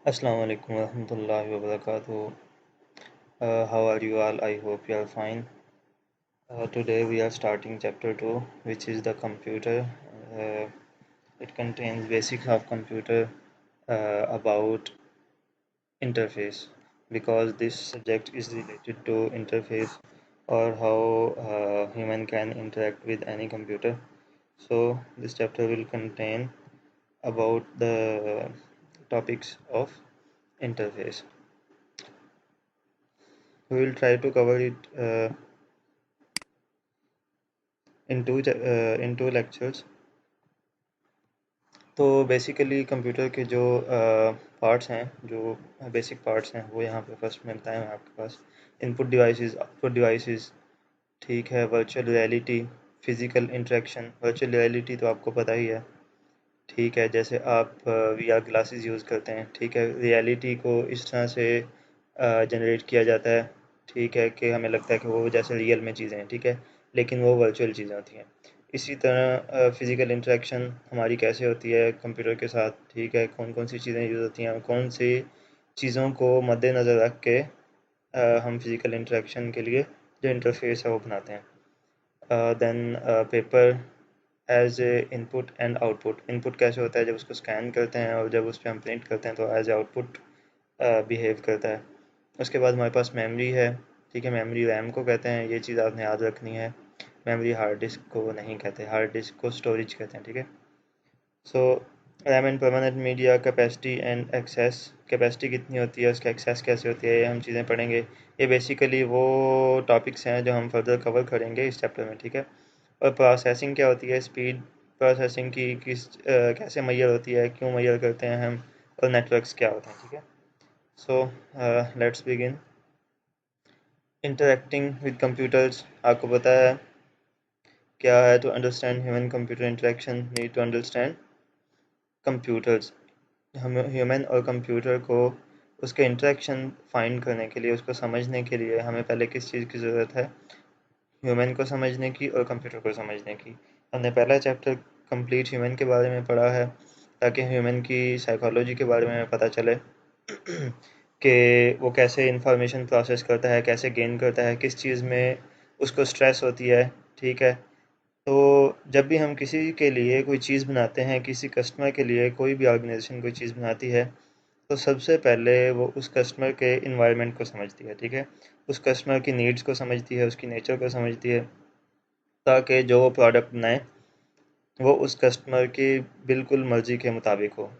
Assalamu alaikum warahmatullahi wabarakatuh. How are you all? I hope you are fine. Today we are starting chapter 2, which is the computer. Uh, it contains basics of computer about interface because this subject is related to interface or how human can interact with any computer. So this chapter will contain about the topics of interface. We will try to cover it in two lectures. तो basically computer के जो parts हैं, जो basic parts हैं, वो यहाँ पे first में बताएं हैं आपके पास। इनपुट डिवाइसेस, आउटपुट डिवाइसेस, ठीक है। Virtual reality, physical interaction. Virtual reality तो आपको पता ही है, ठीक है। जैसे आप वीआर ग्लासेस यूज़ करते हैं, ठीक है। रियलिटी को इस तरह से जनरेट किया जाता है, ठीक है, कि हमें लगता है कि वो जैसे रियल में चीज़ें हैं, ठीक है, लेकिन वो वर्चुअल चीज़ें होती हैं। इसी तरह फ़िज़िकल इंटरेक्शन हमारी कैसे होती है कंप्यूटर के साथ, ठीक है। कौन कौन सी चीज़ें यूज़ होती हैं, कौन सी चीज़ों को मद्देनज़र रख के हम फिज़िकल इंटरेक्शन के लिए जो इंटरफेस है वो बनाते हैं। Then paper as a input and output. Input कैसे होता है, जब उसको स्कैन करते हैं, और जब उस पर हम प्रिंट करते हैं तो एज ए आउटपुट बिहेव करता है। उसके बाद हमारे पास मेमोरी है, ठीक है। मेमोरी रैम को कहते हैं, ये चीज़ आपने याद रखनी है। मेमोरी हार्ड डिस्क को नहीं कहते, हार्ड डिस्क को स्टोरेज कहते हैं, ठीक है। So RAM and permanent media, capacity and access. Capacity कितनी होती है, उसका एक्सेस कैसे होती है, ये हम चीज़ें पढ़ेंगे। ये बेसिकली वो टॉपिक्स हैं जो हम फर्दर कवर करेंगे इस चैप्टर में, ठीक है। और प्रोसेसिंग क्या होती है, स्पीड प्रोसेसिंग की कैसे मैयर होती है, क्यों मैयर करते हैं हम, और नेटवर्क्स क्या होते हैं, ठीक है। So let's begin. Interacting with computers, आपको पता है क्या है। To understand human computer interaction need to understand computers. हम ह्यूमन और कंप्यूटर को उसके इंटरेक्शन फाइंड करने के लिए, उसको समझने के लिए हमें पहले किस चीज़ की ज़रूरत है, ह्यूमन को समझने की और कंप्यूटर को समझने की। हमने पहला चैप्टर कंप्लीट ह्यूमन के बारे में पढ़ा है, ताकि ह्यूमन की साइकोलॉजी के बारे में पता चले कि वो कैसे इंफॉर्मेशन प्रोसेस करता है, कैसे गेन करता है, किस चीज़ में उसको स्ट्रेस होती है, ठीक है। तो जब भी हम किसी के लिए कोई चीज़ बनाते हैं, किसी कस्टमर के लिए कोई भी ऑर्गेनाइजेशन कोई चीज़ बनाती है, तो सबसे पहले वो उस कस्टमर के इन्वायरमेंट को समझती है, ठीक है। उस कस्टमर की नीड्स को समझती है, उसकी नेचर को समझती है, ताकि जो वो प्रोडक्ट बनाए वो उस कस्टमर की बिल्कुल मर्ज़ी के मुताबिक हो।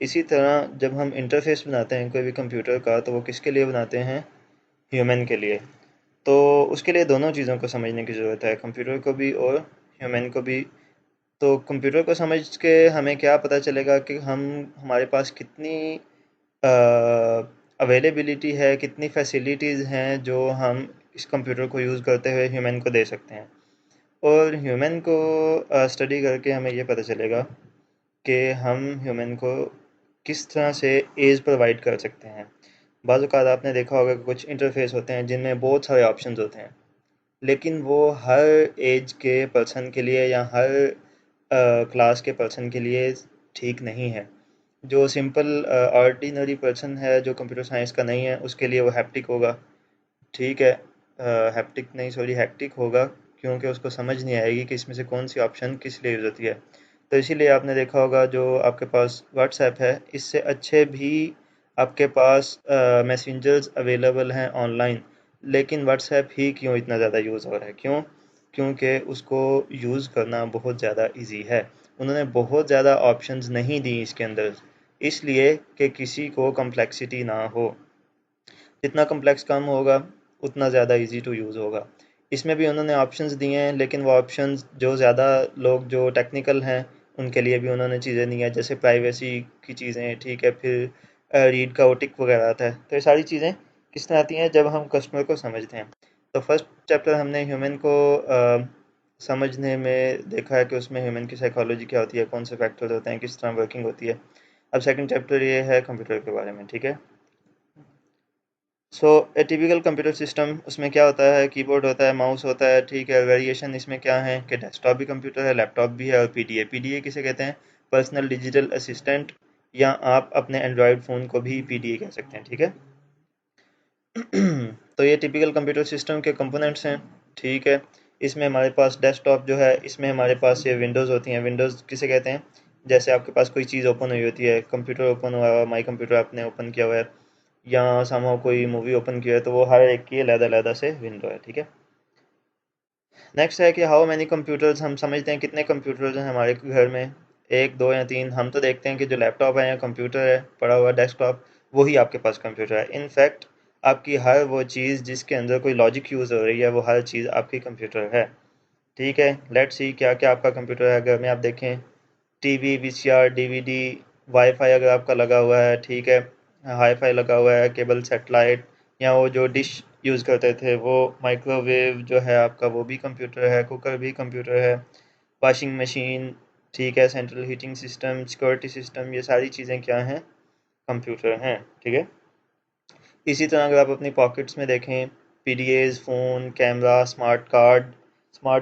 इसी तरह जब हम इंटरफेस बनाते हैं कोई भी कंप्यूटर का, तो वो किसके लिए बनाते हैं, ह्यूमन के लिए। तो उसके लिए दोनों चीज़ों को समझने की ज़रूरत है, कंप्यूटर को भी और ह्यूमन को भी। तो कंप्यूटर को समझ के हमें क्या पता चलेगा कि हम हमारे पास कितनी अवेलेबिलिटी है, कितनी फैसिलिटीज़ हैं जो हम इस कंप्यूटर को यूज़ करते हुए ह्यूमन को दे सकते हैं। और ह्यूमन को स्टडी करके हमें ये पता चलेगा कि हम ह्यूमन को किस तरह से एज प्रोवाइड कर सकते हैं। बाज़ औक़ात आपने देखा होगा कि कुछ इंटरफेस होते हैं जिनमें बहुत सारे ऑप्शंस होते हैं, लेकिन वो हर एज के पर्सन के लिए या हर क्लास के पर्सन के लिए ठीक नहीं है। जो सिंपल ऑर्डिनरी पर्सन है, जो कंप्यूटर साइंस का नहीं है, उसके लिए वो हैप्टिक होगा, ठीक है। हैप्टिक नहीं, सॉरी, हैक्टिक होगा, क्योंकि उसको समझ नहीं आएगी कि इसमें से कौन सी ऑप्शन किस लिए यूज़ होती है। तो इसीलिए आपने देखा होगा जो आपके पास व्हाट्सएप है, इससे अच्छे भी आपके पास मैसेंजर्स अवेलेबल हैं ऑनलाइन, लेकिन व्हाट्सएप ही क्यों इतना ज़्यादा यूज़ हो रहा है, क्यों? क्योंकि उसको यूज़ करना बहुत ज़्यादा इजी है। उन्होंने बहुत ज़्यादा ऑप्शंस नहीं दी इसके अंदर, इसलिए कि किसी को कम्प्लेक्सिटी ना हो। जितना कम्प्लेक्स काम होगा उतना ज़्यादा इजी टू यूज़ होगा। इसमें भी उन्होंने ऑप्शंस दिए हैं, लेकिन वो ऑप्शंस जो ज़्यादा लोग जो टेक्निकल हैं उनके लिए भी उन्होंने चीज़ें दी हैं, जैसे प्राइवेसी की चीज़ें, ठीक है। फिर रीड का ओटिक वगैरह आता है। तो ये सारी चीज़ें किस तरह आती हैं, जब हम कस्टमर को समझते हैं। तो फर्स्ट चैप्टर हमने ह्यूमन को समझने में देखा है कि उसमें ह्यूमन की साइकोलॉजी क्या होती है, कौन से फैक्टर्स होते हैं, किस तरह वर्किंग होती है। अब सेकंड चैप्टर ये है कंप्यूटर के बारे में, ठीक है। सो ए टिपिकल कंप्यूटर सिस्टम, उसमें क्या होता है, कीबोर्ड होता है, माउस होता है, ठीक है। वेरिएशन इसमें क्या है कि डेस्कटॉप भी कंप्यूटर है, लैपटॉप भी है, और पीडीए। पीडीए किसे कहते हैं, पर्सनल डिजिटल असिस्टेंट या आप अपने एंड्रॉयड फ़ोन को भी PDA कह सकते हैं, ठीक है। तो ये टिपिकल कंप्यूटर सिस्टम के कंपोनेंट्स हैं, ठीक है। इसमें हमारे पास डेस्कटॉप जो है, इसमें हमारे पास ये विंडोज़ होती हैं। विंडोज़ किसे कहते हैं? जैसे आपके पास कोई चीज़ ओपन हुई होती है, कंप्यूटर ओपन हुआ है, माई कंप्यूटर आपने ओपन किया हुआ है, या समहाउ कोई मूवी ओपन किया है, तो वो हर एक की अलग-अलग से विंडो है, ठीक है। नेक्स्ट है कि हाउ मैनी कंप्यूटर्स, हम समझते हैं कितने कंप्यूटर्स हैं हमारे घर में, एक दो या तीन। हम तो देखते हैं कि जो लैपटॉप है या कंप्यूटर है पड़ा हुआ डेस्कटॉप, वही आपके पास कंप्यूटर है। इनफैक्ट आपकी हर वो चीज़ जिसके अंदर कोई लॉजिक यूज़ हो रही है, वो हर चीज़ आपकी कंप्यूटर है, ठीक है। लेट्स सी क्या क्या आपका कंप्यूटर है घर में। आप देखें, टीवी, VCR, DVD, वाईफाई अगर आपका लगा हुआ है, ठीक है, हाईफाई लगा हुआ है, केबल सेटेलाइट, या वो जो डिश यूज़ करते थे वो, माइक्रोवेव जो है आपका वो भी कंप्यूटर है, कुकर भी कंप्यूटर है, वॉशिंग मशीन, ठीक है, central heating system, security system, ये सारी चीज़ें क्या हैं? कंप्यूटर हैं, ठीक है। इसी तरह अगर आप अपनी पॉकेट्स में देखें, PDAs, phone, camera, smart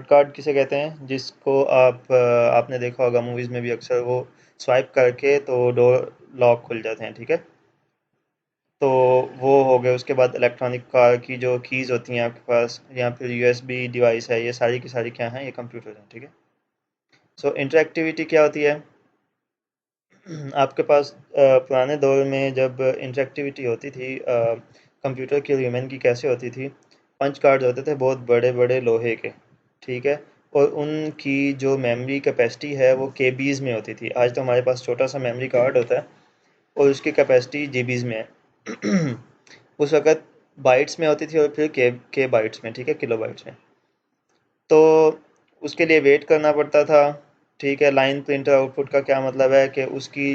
card किसे कहते हैं? जिसको आपने देखा होगा मूवीज़ में भी अक्सर, वो स्वाइप करके तो डोर लॉक खुल जाते हैं, ठीक है। तो वो हो गए। उसके बाद इलेक्ट्रॉनिक कार की जो कीज़ होती हैं आपके पास, या फिर USB डिवाइस है, ये सारी की सारी क्या हैं? ये कंप्यूटर हैं, ठीक है। सो इंटरेक्टिविटी क्या होती है? आपके पास पुराने दौर में जब इंटरेक्टिविटी होती थी कंप्यूटर की, ह्यूमन की कैसे होती थी? पंच कार्ड्स होते थे बहुत बड़े बड़े लोहे के, ठीक है, और उनकी जो मेमोरी कैपेसिटी है वो KBs में होती थी। आज तो हमारे पास छोटा सा मेमोरी कार्ड होता है और उसकी कैपेसिटी GBs में है। उस वक़्त बाइट्स में होती थी, और फिर के बाइट्स में, ठीक है, किलो बाइट्स में। तो उसके लिए वेट करना पड़ता था, ठीक है। लाइन प्रिंटर आउटपुट का क्या मतलब है कि उसकी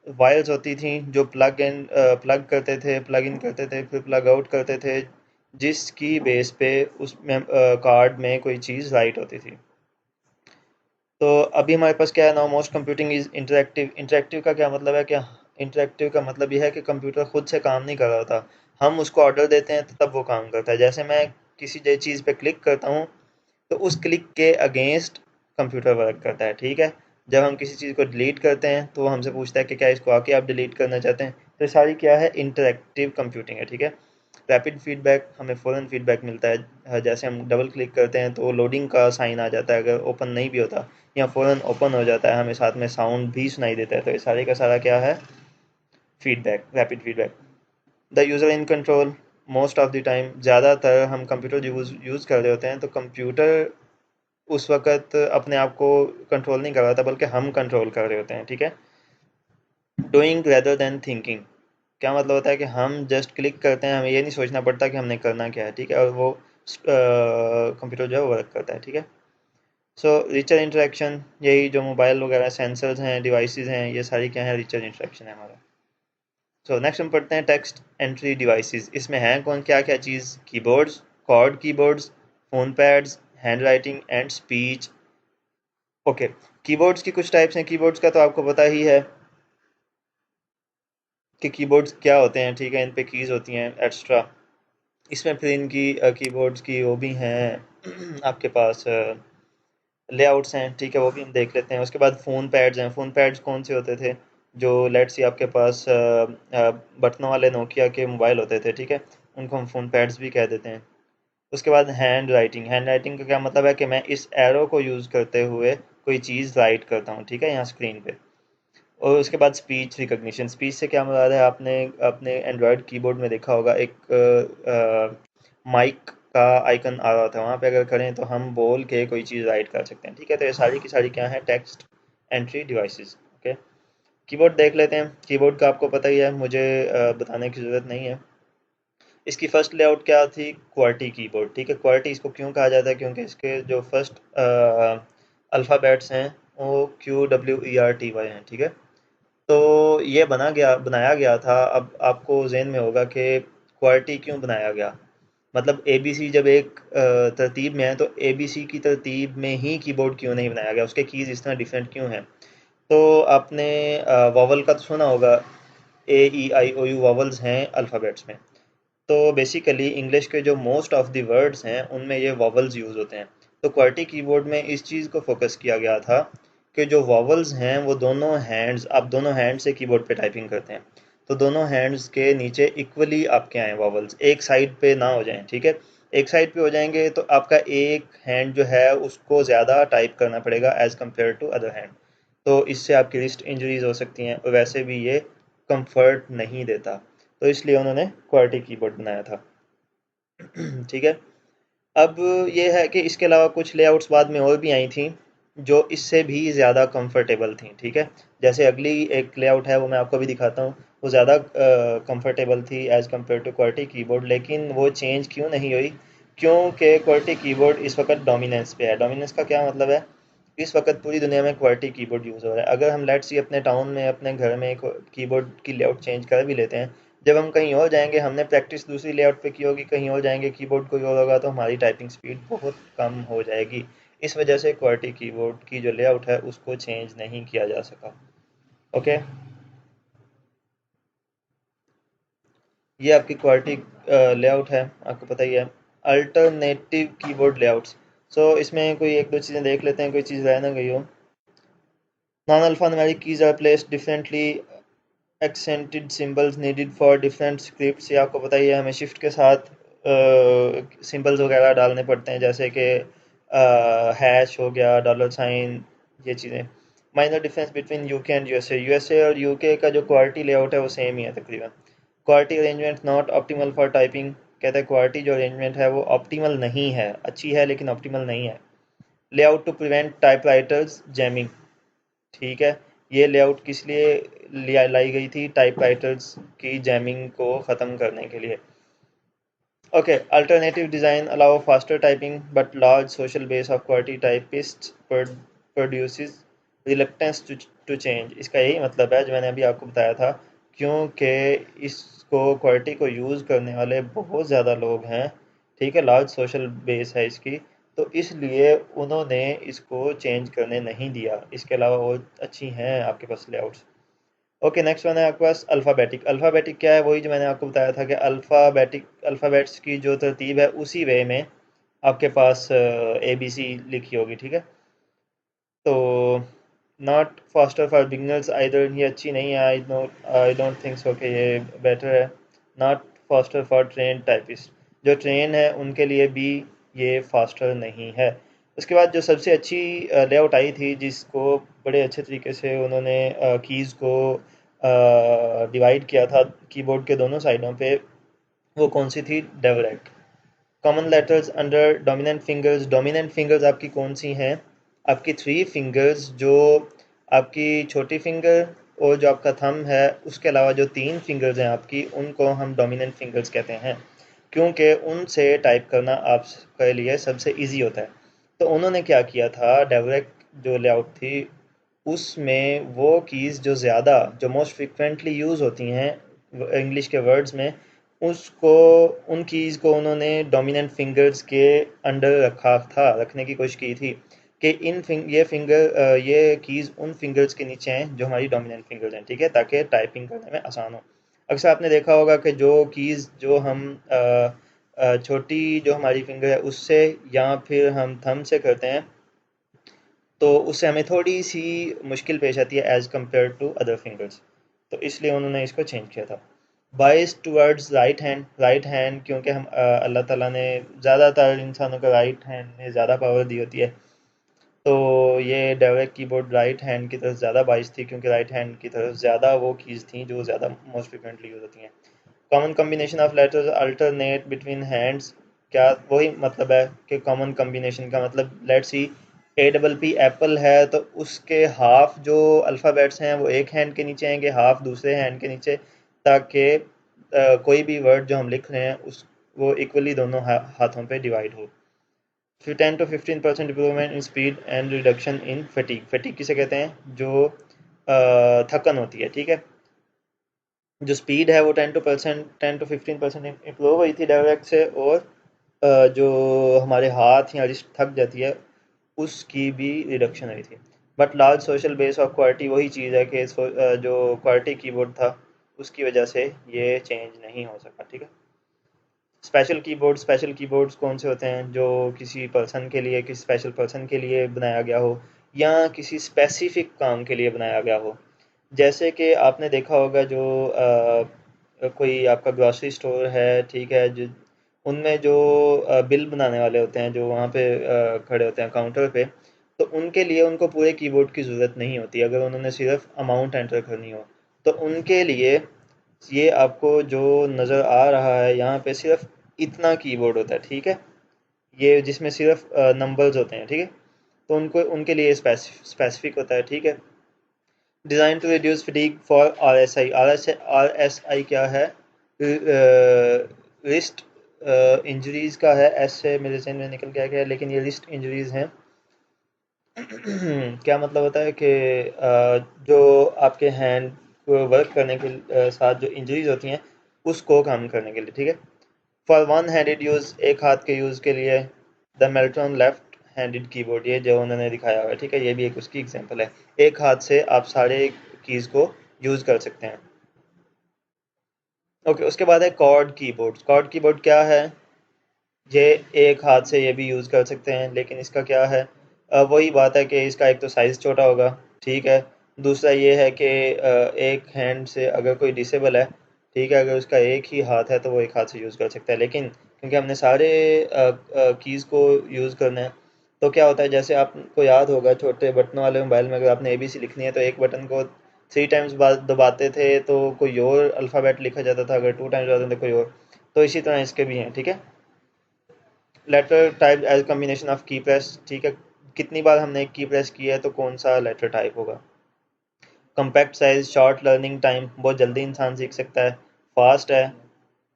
वायर्स होती थी जो प्लग करते थे, प्लग इन करते थे, फिर प्लग आउट करते थे, जिसकी बेस पे उस में कार्ड में कोई चीज़ राइट होती थी। तो अभी हमारे पास क्या है? Now most computing is interactive. Interactive का क्या मतलब है? क्या इंटरेक्टिव का मतलब यह है कि कंप्यूटर खुद से काम नहीं कर रहा था, हम उसको ऑर्डर देते हैं तो तब वो काम करता है। जैसे मैं किसी चीज़ पे क्लिक करता हूँ, तो उस क्लिक के अगेंस्ट कंप्यूटर वर्क करता है, ठीक है। जब हम किसी चीज़ को डिलीट करते हैं तो वो हमसे पूछता है कि क्या इसको आके आप डिलीट करना चाहते हैं। तो ये सारी क्या है? इंटरेक्टिव कंप्यूटिंग है, ठीक है। रैपिड फीडबैक, हमें फ़ौरन फीडबैक मिलता है। जैसे हम डबल क्लिक करते हैं तो लोडिंग का साइन आ जाता है, अगर ओपन नहीं भी होता, या फ़ौरन ओपन हो जाता है, हमें साथ में साउंड भी सुनाई देता है। तो ये सारे का सारा क्या है? Feedback, rapid feedback. The user in control, most of the time, ज़्यादातर हम कंप्यूटर यूज़ कर रहे होते हैं तो कंप्यूटर उस वक़्त अपने आप को कंट्रोल नहीं कर रहा था, बल्कि हम कंट्रोल कर रहे होते हैं, ठीक है। डूइंग रेदर देन थिंकिंग, क्या मतलब होता है कि हम जस्ट क्लिक करते हैं, हमें ये नहीं सोचना पड़ता कि हमने करना क्या है, ठीक है, और वो कंप्यूटर जो है वर्क करता है, ठीक है। सो रिचर इंटरेक्शन, यही जो मोबाइल वगैरह सेंसर्स हैं, डिवाइसेस हैं, ये सारी क्या है? रिचर इंटरेक्शन है हमारा। सो नेक्स्ट हम पढ़ते हैं टेक्स्ट एंट्री डिवाइसेस। इसमें हैं कौन क्या क्या चीज़? Keyboards, chord keyboards, phone pads, handwriting and speech. Okay, keyboards की कुछ टाइप्स हैं। कीबोर्ड्स का तो आपको पता ही है कि कीबोर्ड्स क्या होते हैं, ठीक है। इन पे कीज़ होती हैं एक्स्ट्रा। इसमें फिर इनकी कीबोर्ड्स की वो भी हैं आपके पास लेआउट्स हैं, ठीक है, वो भी हम देख लेते हैं। उसके बाद फ़ोन पैड्स हैं। फ़ोन पैड्स कौन से होते थे? जो लेट्स सी आपके पास बटनों वाले नोकिया के मोबाइल होते थे, ठीक है, उनको हम फ़ोन पैड्स भी कह देते हैं। उसके बाद हैंड राइटिंग। हैंड राइटिंग का क्या मतलब है? कि मैं इस एरो को यूज़ करते हुए कोई चीज़ राइट करता हूँ, ठीक है, यहाँ स्क्रीन पे। और उसके बाद स्पीच रिकग्निशन। स्पीच से क्या मुराद है? आपने अपने एंड्रॉयड कीबोर्ड में देखा होगा एक माइक का आइकन आ रहा था, वहाँ पे अगर करें तो हम बोल के कोई चीज़ राइट कर सकते हैं, ठीक है। तो ये सारी की सारी क्या है? Text entry devices, okay. Keyboard देख लेते हैं। कीबोर्ड का आपको पता ही है, मुझे बताने की ज़रूरत नहीं है। इसकी फर्स्ट लेआउट क्या थी? क्वार्टी कीबोर्ड, ठीक है। क्वार्टी इसको क्यों कहा जाता है? क्योंकि इसके जो फर्स्ट अल्फ़ाबेट्स हैं वो QWERTY हैं, ठीक है। तो ये बनाया गया था। अब आपको ज़हन में होगा कि क्वार्टी क्यों बनाया गया। मतलब ABC जब एक तरतीब में है, तो ABC की तरतीब में ही कीबोर्ड क्यों नहीं बनाया गया? उसके कीज़ इस तरह डिफरेंट क्यों हैं? तो आपने वॉवल का तो सुना होगा, AEIOU वॉवल्स हैं अल्फ़ाबेट्स में। तो बेसिकली इंग्लिश के जो मोस्ट ऑफ द वर्ड्स हैं उनमें ये वॉवल्स यूज़ होते हैं। तो क्वार्टी कीबोर्ड में इस चीज़ को फोकस किया गया था कि जो वॉवल्स हैं वो दोनों हैंड्स, आप दोनों हैंड से कीबोर्ड पे टाइपिंग करते हैं, तो दोनों हैंड्स के नीचे इक्वली आपके आए वॉवल्स, एक साइड पे ना हो जाएं, ठीक है। एक साइड पे हो जाएंगे तो आपका एक हैंड जो है उसको ज़्यादा टाइप करना पड़ेगा as compare to other hand, तो इससे आपकी रिस्ट इंजरीज हो सकती हैं, और वैसे भी ये कंफर्ट नहीं देता, तो इसलिए उन्होंने क्वार्टी कीबोर्ड बनाया था। ठीक है। अब ये है कि इसके अलावा कुछ लेआउट्स बाद में और भी आई थी जो इससे भी ज़्यादा कंफर्टेबल थी, ठीक है। जैसे अगली एक लेआउट है वो मैं आपको भी दिखाता हूँ, वो ज़्यादा कंफर्टेबल थी as compare to QWERTY keyboard, लेकिन वो चेंज क्यों नहीं हुई, क्योंकि क्वार्टी कीबोर्ड इस वक्त डोमिनेंस पे है। डोमिनेंस का क्या मतलब है, इस वक्त पूरी दुनिया में क्वार्टी कीबोर्ड यूज़ हो रहा है। अगर हम लेट्स सी अपने टाउन में अपने घर में कीबोर्ड की लेआउट चेंज कर भी लेते हैं, जब हम कहीं और जाएंगे, हमने प्रैक्टिस दूसरी लेआउट पे की होगी, कहीं और जाएंगे कीबोर्ड कोई और होगा, तो हमारी टाइपिंग स्पीड बहुत कम हो जाएगी। इस वजह से क्वार्टी कीबोर्ड की जो लेआउट है उसको चेंज नहीं किया जा सका। ओके, ये आपकी क्वार्टी लेआउट है, आपको पता ही है। अल्टरनेटिव कीबोर्ड लेआउट्स, सो इसमें कोई एक दो चीज़ें देख लेते हैं, कोई चीज़ रह ना गई हो। Non alphanumeric keys are placed differently, accented symbols needed for different scripts, ये आपको पता ही है, हमें शिफ्ट के साथ सिंबल्स वगैरह डालने पड़ते हैं, जैसे कि हैश हो गया, डॉलर साइन, ये चीज़ें। Minor difference between UK and USA, USA और यूके का जो क्वालिटी लेआउट है वो सेम ही है तकरीबन। Quality arrangement not optimal for typing, कहते हैं क्वालिटी जो अरेंजमेंट है वो ऑप्टिमल नहीं है, अच्छी है लेकिन ऑप्टिमल नहीं है। Layout to prevent typewriters jamming, ठीक है। ये लेआउट किस लिए लाई गई थी, टाइपराइटर्स की जैमिंग को ख़त्म करने के लिए। Okay, alternative design allow faster typing but large social base of quality typist produces reluctance to change, इसका यही मतलब है जो मैंने अभी आपको बताया था, क्योंकि इसको क्वालिटी को यूज़ करने वाले बहुत ज़्यादा लोग हैं, ठीक है, लार्ज सोशल बेस है इसकी, तो इसलिए उन्होंने इसको चेंज करने नहीं दिया। इसके अलावा और अच्छी हैं आपके पास लेआउट्स। ओके, नेक्स्ट वन है आपके पास अल्फ़ाबेटिक। अल्फ़ाबेटिक क्या है, वही जो मैंने आपको बताया था कि अल्फ़ाबेटिक, अल्फ़ाबेट्स की जो तरतीब है उसी वे में आपके पास ए बी सी लिखी होगी, ठीक है। तो not faster for beginners either, ये अच्छी नहीं है, आई डोंट थिंक सो कि ये बेटर है। Not faster for train typist, जो ट्रेन है उनके लिए भी ये फास्टर नहीं है। उसके बाद जो सबसे अच्छी लेआउट आई थी जिसको बड़े अच्छे तरीके से उन्होंने कीज़ को डिवाइड किया था कीबोर्ड के दोनों साइडों पे, वो कौन सी थी, direct. Common letters under dominant fingers, dominant fingers आपकी कौन सी हैं, आपकी थ्री फिंगर्स, जो आपकी छोटी फिंगर और जो आपका थंब है, उसके अलावा जो तीन फिंगर्स हैं आपकी, उनको हम डोमिनेंट फिंगर्स कहते हैं, क्योंकि उनसे टाइप करना आपके लिए सबसे इजी होता है। तो उन्होंने क्या किया था, डायरेक्ट जो लेआउट थी उसमें वो कीज़ जो ज़्यादा, जो मोस्ट फ्रिक्वेंटली यूज़ होती हैं इंग्लिश के वर्ड्स में, उसको, उन कीज़ को उन्होंने डोमिनेंट फिंगर्स के अंडर रखा था, रखने की कोशिश की थी कि ये कीज़ उन फिंगर्स के नीचे हैं जो हमारी डोमिनेंट फिंगर्स हैं, ठीक है, ताकि टाइपिंग करने में आसान हो। अक्सर आपने देखा होगा कि जो कीज़ जो हम छोटी जो हमारी फिंगर है उससे या फिर हम थंब से करते हैं, तो उससे हमें थोड़ी सी मुश्किल पेश आती है as compare to other fingers, तो इसलिए उन्होंने इसको चेंज किया था। Bias towards right hand, right hand क्योंकि हम अल्लाह ताला ने ज़्यादातर इंसानों को राइट हैंड में ज़्यादा पावर दी होती है, तो ये डायरेक्ट कीबोर्ड राइट हैंड की तरफ ज़्यादा बाइस थी, क्योंकि राइट हैंड की तरफ ज़्यादा वो कीज़ थी जो ज़्यादा मोस्ट फ्रिक्वेंटली यूज़ होती हैं। Common combination of letters alternate between hands, क्या वही मतलब है कि कॉमन कम्बिनेशन का मतलब, let's see A double P Apple है, तो उसके हाफ जो अल्फ़ाबेट्स हैं वो एक हैंड के नीचे आएंगे, हाफ दूसरे हैंड के नीचे, ताकि कोई भी वर्ड जो हम लिख रहे हैं उस वो इक्वली दोनों हाथों पे डिवाइड हो। फिर 10 to 15% improvement in speed and reduction in fatigue, fatigue किसे कहते हैं, जो थकन होती है, ठीक है। जो स्पीड है वो 10 to 15% इम्प्रूव हुई थी डायरेक्ट से, और जो हमारे हाथ या रिस्ट थक जाती है उसकी भी रिडक्शन हुई थी। But large social base of quality वही चीज़ है कि जो क्वालिटी कीबोर्ड था उसकी वजह से ये चेंज नहीं हो सका, ठीक है। स्पेशल कीबोर्ड्स कौन से होते हैं, जो किसी पर्सन के लिए, किसी स्पेशल पर्सन के लिए बनाया गया हो, या किसी स्पेसिफिक काम के लिए बनाया गया हो। जैसे कि आपने देखा होगा जो कोई आपका ग्रॉसरी स्टोर है, ठीक है, जो उनमें जो बिल बनाने वाले होते हैं, जो वहाँ पे खड़े होते हैं काउंटर पे, तो उनके लिए उनको पूरे कीबोर्ड की ज़रूरत नहीं होती। अगर उन्होंने सिर्फ अमाउंट एंटर करनी हो तो उनके लिए ये आपको जो नज़र आ रहा है यहाँ पे सिर्फ इतना कीबोर्ड होता है, ठीक है, ये जिसमें सिर्फ नंबर्स होते हैं, ठीक है, तो उनको उनके लिए स्पेसिफिक होता है, ठीक है। Design to reduce fatigue for RSI। RSI क्या है? रिस्ट इंजरीज का है, एस से मेरे जहन में निकल गया, लेकिन ये रिस्ट इंजरीज हैं। क्या मतलब होता है कि जो आपके हैंड को वर्क करने के साथ जो इंजरीज होती हैं उसको कम करने के लिए, ठीक है। फॉर वन हैंडेड यूज़, एक हाथ के यूज़ के लिए, द मेल्ट्रॉन लेफ्ट हैंडेड कीबोर्ड, ये जो उन्होंने दिखाया हुआ है, ठीक है, ये भी एक उसकी एग्जांपल है। एक हाथ से आप सारे कीज़ को यूज़ कर सकते हैं। ओके, उसके बाद है कॉर्ड कीबोर्ड। कॉर्ड कीबोर्ड क्या है? ये एक हाथ से ये भी यूज़ कर सकते हैं, लेकिन इसका क्या है, वही बात है कि इसका एक तो साइज़ छोटा होगा, ठीक है। दूसरा ये है कि एक हैंड से अगर कोई डिसेबल है, ठीक है, अगर उसका एक ही हाथ है तो वो एक हाथ से यूज़ कर सकता है, लेकिन क्योंकि हमने सारे कीज़ को यूज़ करना है, तो क्या होता है, जैसे आपको याद होगा छोटे बटनों वाले मोबाइल में अगर आपने ABC लिखनी है तो एक बटन को 3 टाइम्स दबाते थे तो कोई और अल्फ़ाबेट लिखा जाता था, अगर 2 टाइम्स दबाते थे कोई और। तो इसी तरह इसके भी हैं, ठीक है। Letter type as combination of key press, ठीक है, कितनी बार हमने एक की प्रेस की है तो कौन सा लेटर टाइप होगा। Compact size, short learning time, बहुत जल्दी इंसान सीख सकता है, फास्ट है,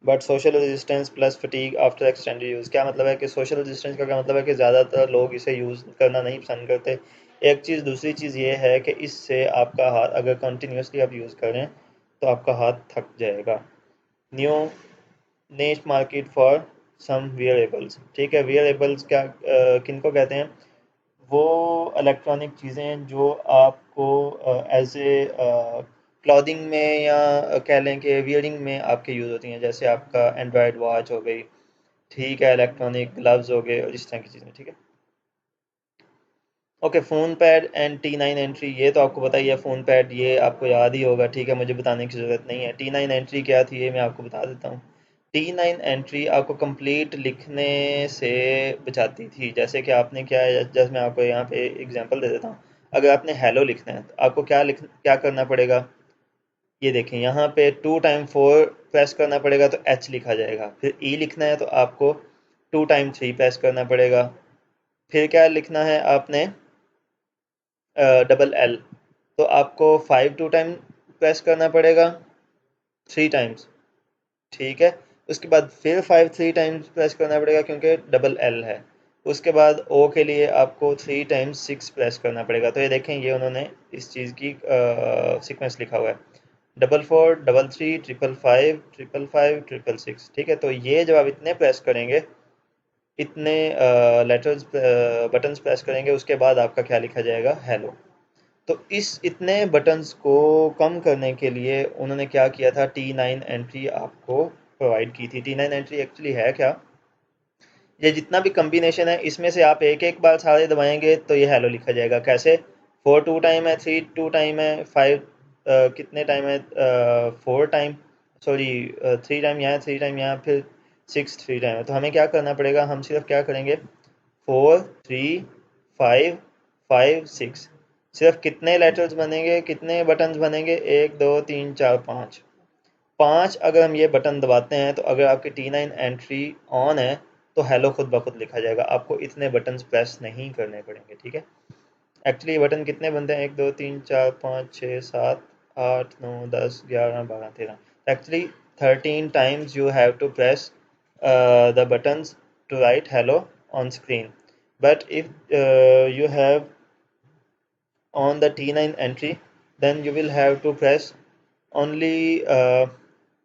but social resistance plus fatigue after extended use. क्या मतलब है कि सोशल रेजिस्टेंस का क्या मतलब है कि ज़्यादातर लोग इसे यूज़ करना नहीं पसंद करते, एक चीज़। दूसरी चीज़ ये है कि इससे आपका हाथ अगर कंटिन्यूसली आप यूज़ करें तो आपका हाथ थक जाएगा। New niche market for some wearables, ठीक है, वियरेबल्स क्या किनको कहते हैं? वो इलेक्ट्रॉनिक चीज़ें जो आपको एज ए क्लॉथिंग में या कह लें कि वियरिंग में आपके यूज़ होती हैं, जैसे आपका एंड्रॉयड वॉच हो गई, ठीक है, इलेक्ट्रॉनिक ग्लव्स हो गए और इस तरह की चीज़ें, ठीक है। Okay, phone pad and T9 entry, ये तो आपको पता ही है, फ़ोन पैड ये आपको याद ही होगा, ठीक है, मुझे बताने की ज़रूरत नहीं है। T9 एंट्री क्या थी ये मैं आपको बता देता हूँ। T9 एंट्री आपको कंप्लीट लिखने से बचाती थी। जैसे कि आपने क्या है, जैसे मैं आपको यहाँ पे एग्जांपल दे देता हूँ। अगर आपने हेलो लिखना है तो आपको क्या करना पड़ेगा, ये देखें यहाँ पे 2 टाइम 4 प्रेस करना पड़ेगा तो H लिखा जाएगा। फिर E लिखना है तो आपको 2 टाइम 3 प्रेस करना पड़ेगा। फिर क्या लिखना है आपने, डबल L, तो आपको 5 2 टाइम प्रेस करना पड़ेगा, 3 टाइम्स, ठीक है। उसके बाद फिर 5 3 टाइम्स प्रेस करना पड़ेगा क्योंकि डबल L है। उसके बाद O के लिए आपको 3 टाइम्स 6 प्रेस करना पड़ेगा। तो ये देखें, ये उन्होंने इस चीज़ की सीक्वेंस लिखा हुआ है, 4 4 3 3 5 5 5 5 6, ठीक है। तो ये जब आप इतने प्रेस करेंगे, इतने लेटर्स बटन्स प्रेस करेंगे, उसके बाद आपका क्या लिखा जाएगा, हेलो। तो इस इतने बटन्स को कम करने के लिए उन्होंने क्या किया था, T9 एंट्री आपको प्रोवाइड की थी। T9 एंट्री एक्चुअली है क्या, ये जितना भी कम्बिनेशन है इसमें से आप एक एक बार सारे दबाएंगे तो ये हेलो लिखा जाएगा। कैसे, 4 2 टाइम है, 3 2 टाइम है, 5 कितने टाइम है, 4 टाइम, सॉरी 3 टाइम यहाँ, 3 टाइम यहाँ, फिर 6 3 टाइम है। तो हमें क्या करना पड़ेगा, हम सिर्फ क्या करेंगे, 4 3 5 5 6, सिर्फ कितने लेटर्स बनेंगे, कितने बटन्स बनेंगे, 1 2 3 4 5, 5 अगर हम ये बटन दबाते हैं तो अगर आपकी T9 एंट्री ऑन है तो हेलो खुद ब खुद लिखा जाएगा, आपको इतने बटन्स प्रेस नहीं करने पड़ेंगे, ठीक है। एक्चुअली ये बटन कितने बनते हैं, 1 2 3 4 5 6 7 8 9 10 11 12 13, actually 13 times you have to press the buttons to write hello on screen, but if you have on the T9 entry, then you will have to press only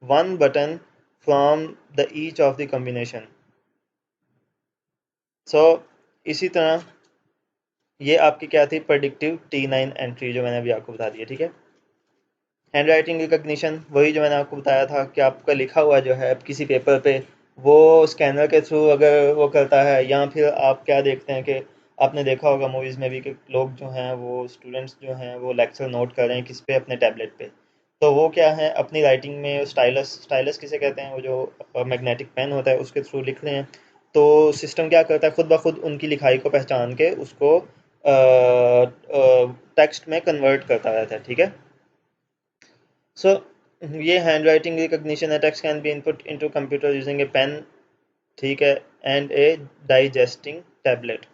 one button from the each of the combination. So इसी तरह ये आपकी क्या थी, predictive T9 entry जो मैंने अभी आपको बता दी है, ठीक है। हैंड राइटिंग रिकग्निशन, वही जो मैंने आपको बताया था कि आपका लिखा हुआ जो है किसी पेपर पे, वो स्कैनर के थ्रू अगर वो करता है, या फिर आप क्या देखते हैं कि आपने देखा होगा मूवीज़ में भी कि लोग जो हैं वो स्टूडेंट्स जो हैं वो लेक्चर नोट कर रहे हैं किस पे, अपने टैबलेट पे। तो वो क्या है, अपनी राइटिंग में स्टाइलस स्टाइलस किसे कहते हैं, वो जो मैग्नेटिक पेन होता है उसके थ्रू लिख रहे हैं। तो सिस्टम क्या करता है, खुद ब खुद उनकी लिखाई को पहचान के उसको टेक्स्ट में कन्वर्ट करता रहता है, ठीक है। सो ये हैंड राइटिंग रिकग्निशन है, text can be input into computer using a pen, ठीक है, एंड ए डाइजेस्टिंग टैबलेट,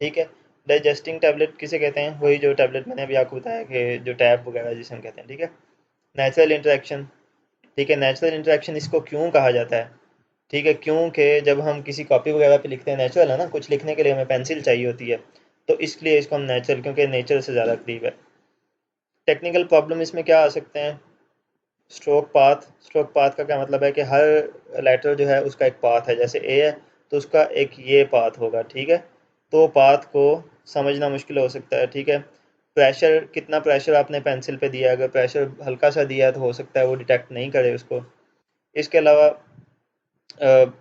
ठीक है। डाइजेस्टिंग टैबलेट किसे कहते हैं, वही जो टैबलेट मैंने अभी आपको बताया कि जो टैब वगैरह जिसे हम कहते हैं, ठीक है। नेचुरल इंटरेक्शन, ठीक है, नेचुरल इंटरेक्शन इसको क्यों कहा जाता है, ठीक है, क्योंकि जब हम किसी कॉपी वगैरह पे लिखते हैं, नेचुरल है ना, कुछ लिखने के लिए हमें पेंसिल चाहिए होती है, तो इसलिए इसको हम नेचुरल, क्योंकि नेचर से ज़्यादा करीब है। टेक्निकल प्रॉब्लम इसमें क्या आ सकते हैं, स्ट्रोक पाथ, स्ट्रोक पाथ का क्या मतलब है कि हर लेटर जो है उसका एक पाथ है, जैसे ए है तो उसका एक ये पाथ होगा, ठीक है। तो पाथ को समझना मुश्किल हो सकता है, ठीक है। प्रेशर, कितना प्रेशर आपने पेंसिल पे दिया है, अगर प्रेशर हल्का सा दिया है तो हो सकता है वो डिटेक्ट नहीं करे उसको। इसके अलावा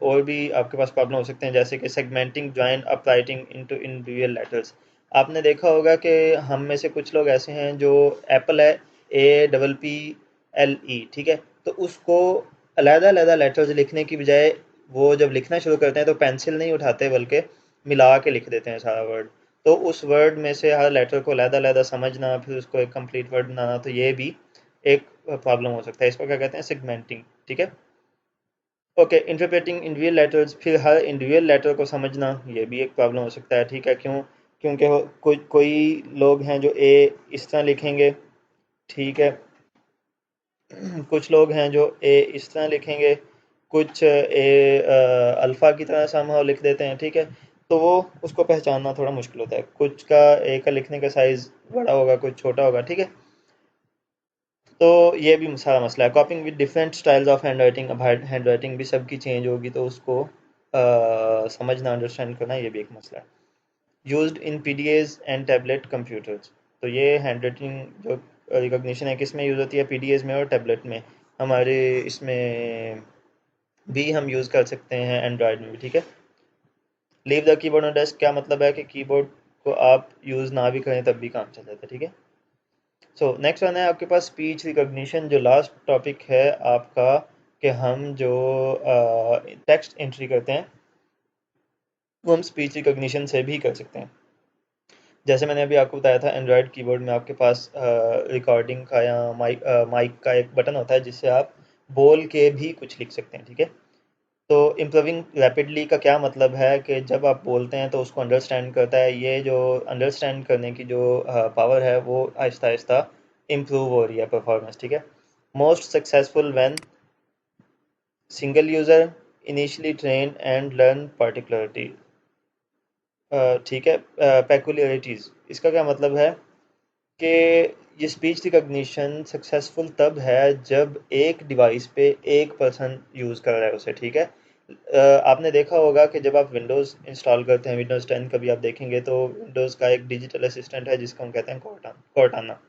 और भी आपके पास प्रॉब्लम हो सकते हैं, जैसे कि segmenting joint up writing into individual letters. आपने देखा होगा कि हम में से कुछ लोग ऐसे हैं जो एप्पल है, APPLE, ठीक है, तो उसको अलहदा अलहदा लेटर्स लिखने की बजाय वो जब लिखना शुरू करते हैं तो पेंसिल नहीं उठाते बल्कि मिला के लिख देते हैं सारा वर्ड। तो उस वर्ड में से हर लेटर को अलहदा अलहदा समझना, फिर उसको एक कंप्लीट वर्ड बनाना, तो ये भी एक प्रॉब्लम हो सकता है। इसको क्या कहते हैं, सेगमेंटिंग, ठीक है। ओके, इंटरप्रेटिंग इंडिविजुअल लेटर्स, फिर हर इंडिविजुअल लेटर को समझना, ये भी एक प्रॉब्लम हो सकता है, ठीक है। क्यों, क्योंकि कोई कोई लोग हैं जो ए इस तरह लिखेंगे, ठीक है, कुछ लोग हैं जो ए इस तरह लिखेंगे, कुछ ए अल्फ़ा की तरह समहाउ लिख देते हैं, ठीक है। तो वो उसको पहचानना थोड़ा मुश्किल होता है, कुछ का ए का लिखने का साइज़ बड़ा होगा, कुछ छोटा होगा, ठीक है। तो ये भी सारा मसला है। कॉपिंग with different styles of hand writing, अब हैंड राइटिंग भी सबकी चेंज होगी तो उसको समझना, अंडरस्टैंड करना, ये भी एक मसला है। Used in PDS and tablet computers, तो ये हैंड राइटिंग जो रिकॉग्निशन है किस में यूज़ होती है, पीडीएस में और टैबलेट में। हमारे इसमें भी हम यूज़ कर सकते हैं, एंड्रॉयड में भी, ठीक है। Leave the keyboard on desk, क्या मतलब है कि कीबोर्ड को आप यूज़ ना भी करें तब भी काम चल जाता है, ठीक है। सो नेक्स्ट वन है आपके पास स्पीच रिकॉग्निशन, जो लास्ट टॉपिक है आपका, कि हम जो टेक्स्ट एंट्री करते हैं वो हम स्पीच रिकॉग्निशन से भी कर सकते हैं। जैसे मैंने अभी आपको बताया था, एंड्रॉयड कीबोर्ड में आपके पास रिकॉर्डिंग का या माइक का एक बटन होता है जिससे आप बोल के भी कुछ लिख सकते हैं, ठीक है। तो इम्प्रूविंग रैपिडली का क्या मतलब है कि जब आप बोलते हैं तो उसको अंडरस्टैंड करता है, ये जो अंडरस्टैंड करने की जो पावर है वो आहिस्ता आहिस्ता इम्प्रूव हो रही है, परफॉर्मेंस, ठीक है। Most successful when single user initially train and learn particularity, ठीक है। पेकुलियरिटीज़, इसका क्या मतलब है कि ये स्पीच रिकॉग्निशन सक्सेसफुल तब है जब एक डिवाइस पे एक पर्सन यूज़ कर रहा है उसे, ठीक है। आपने देखा होगा कि जब आप विंडोज़ इंस्टॉल करते हैं, विंडोज़ 10 कभी आप देखेंगे तो विंडोज़ का एक डिजिटल असिस्टेंट है जिसको हम कहते हैं कॉर्टाना,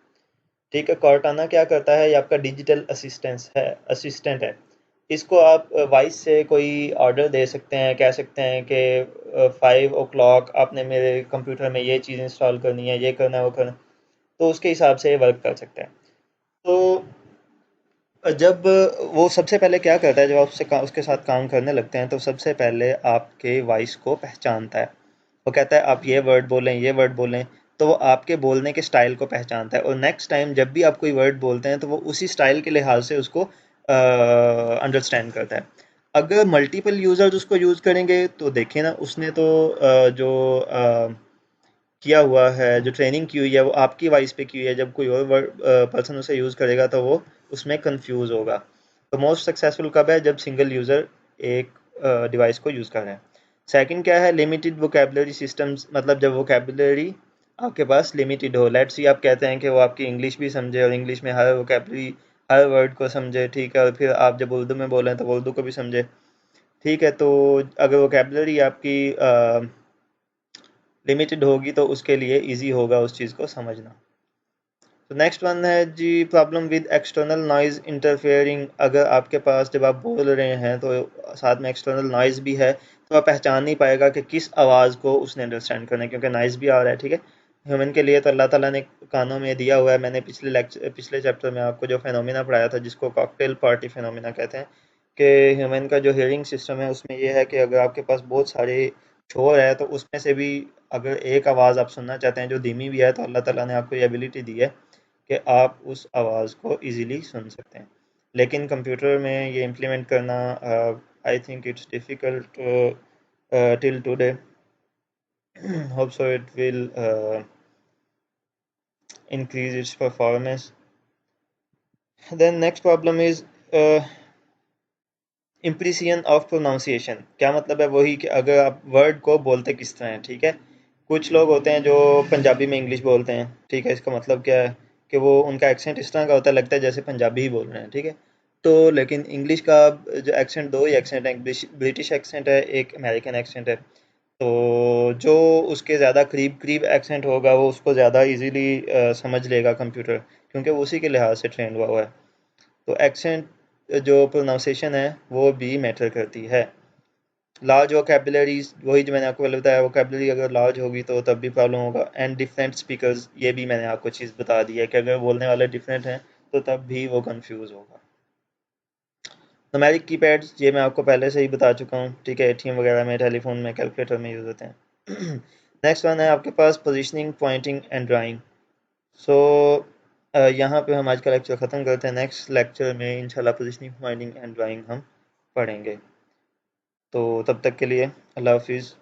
ठीक है। कॉर्टाना क्या करता है, ये आपका डिजिटल असिस्टेंट है। इसको आप वॉइस से कोई ऑर्डर दे सकते हैं, कह सकते हैं कि 5 o'clock आपने मेरे कंप्यूटर में ये चीज़ इंस्टॉल करनी है, ये करना है, वो करना है, तो उसके हिसाब से वर्क कर सकते हैं। तो जब वो सबसे पहले क्या करता है, जब आप उसके साथ काम करने लगते हैं तो सबसे पहले आपके वॉइस को पहचानता है। वो कहता है आप ये वर्ड बोलें, ये वर्ड बोलें, तो वो आपके बोलने के स्टाइल को पहचानता है और नेक्स्ट टाइम जब भी आप कोई वर्ड बोलते हैं तो वो उसी स्टाइल के लिहाज से उसको अंडरस्टैंड करता है। अगर मल्टीपल यूज़र्स उसको यूज़ करेंगे तो देखिए ना, उसने तो जो किया हुआ है, जो ट्रेनिंग की हुई है वो आपकी वॉइस पे की हुई है, जब कोई और पर्सन उसे यूज़ करेगा तो वो उसमें कंफ्यूज होगा। तो मोस्ट सक्सेसफुल कब है, जब सिंगल यूज़र एक डिवाइस को यूज़ कर रहे हैं। सेकंड क्या है, लिमिटेड वोकेबलरी सिस्टम्स, मतलब जब वोकेबलरी आपके पास लिमिटेड हो, लेट्स सी आप कहते हैं कि वो आपकी इंग्लिश भी समझे और इंग्लिश में हर वोकेबलरी, हर वर्ड को समझे, ठीक है, और फिर आप जब उर्दू में बोलें तो उर्दू को भी समझे, ठीक है। तो अगर वोकेबलरी आपकी लिमिटेड होगी तो उसके लिए इजी होगा उस चीज़ को समझना। तो नेक्स्ट वन है जी, problem with external noise interfering. अगर आपके पास जब आप बोल रहे हैं तो साथ में एक्सटर्नल नॉइज़ भी है, तो आप पहचान नहीं पाएगा कि किस आवाज़ को उसने अंडरस्टैंड करना है, क्योंकि नॉइज़ भी आ रहा है। ठीक है, ह्यूमन के लिए तो अल्लाह ताला ने कानों में दिया हुआ है। मैंने पिछले चैप्टर में आपको जो फेनोमेना पढ़ाया था, जिसको कॉकटेल पार्टी फेनोमेना कहते हैं, कि ह्यूमन का जो हियरिंग सिस्टम है उसमें यह है कि अगर आपके पास बहुत सारे शोर है तो उसमें से भी अगर एक आवाज़ आप सुनना चाहते हैं जो धीमी भी है, तो अल्लाह ताला ने आपको ये एबिलिटी दी है कि आप उस आवाज़ को इजीली सुन सकते हैं। लेकिन कंप्यूटर में ये इम्प्लीमेंट करना, I think it's difficult till today. Hope so it will increase its performance. Then next problem is imprecision of pronunciation. क्या मतलब है? वही कि अगर आप वर्ड को बोलते किस तरह हैं। ठीक है, कुछ लोग होते हैं जो पंजाबी में इंग्लिश बोलते हैं। ठीक है, इसका मतलब क्या है कि वो उनका एक्सेंट इस तरह का होता है, लगता है जैसे पंजाबी ही बोल रहे हैं। ठीक है, तो लेकिन इंग्लिश का जो एक्सेंट, दो ही एक्सेंट है, ब्रिटिश एक्सेंट है, एक अमेरिकन एक्सेंट है। तो जो उसके ज़्यादा करीब करीब एक्सेंट होगा वो उसको ज़्यादा इजीली समझ लेगा कंप्यूटर, क्योंकि वो उसी के लिहाज से ट्रेंड हुआ हुआ है। तो एक्सेंट जो प्रोनाउंसिएशन है वो भी मैटर करती है। लार्ज वोकेबलरीज, वही जो मैंने आपको पहले बताया, वोकेबलरी अगर लार्ज होगी तो तब भी प्रॉब्लम होगा। एंड डिफरेंट स्पीकर्स, ये भी मैंने आपको चीज़ बता दी है कि अगर बोलने वाले डिफरेंट हैं तो तब भी वो कंफ्यूज होगा। न्यूमेरिक कीपैड्स, ये मैं आपको पहले से ही बता चुका हूँ। ठीक है, एटीएम वगैरह में, टेलीफोन में, कैलकुलेटर में यूज़ होते हैं। नेक्स्ट वन है आपके पास पोजिशनिंग, पॉइंटिंग एंड ड्राइंग। सो यहाँ पे हम आज का लेक्चर ख़त्म करते हैं। नेक्स्ट लेक्चर में इंशाल्लाह पोजिशनिंग, पॉइंटिंग एंड ड्राइंग हम पढ़ेंगे। तो तब तक के लिए अल्लाह हाफिज़।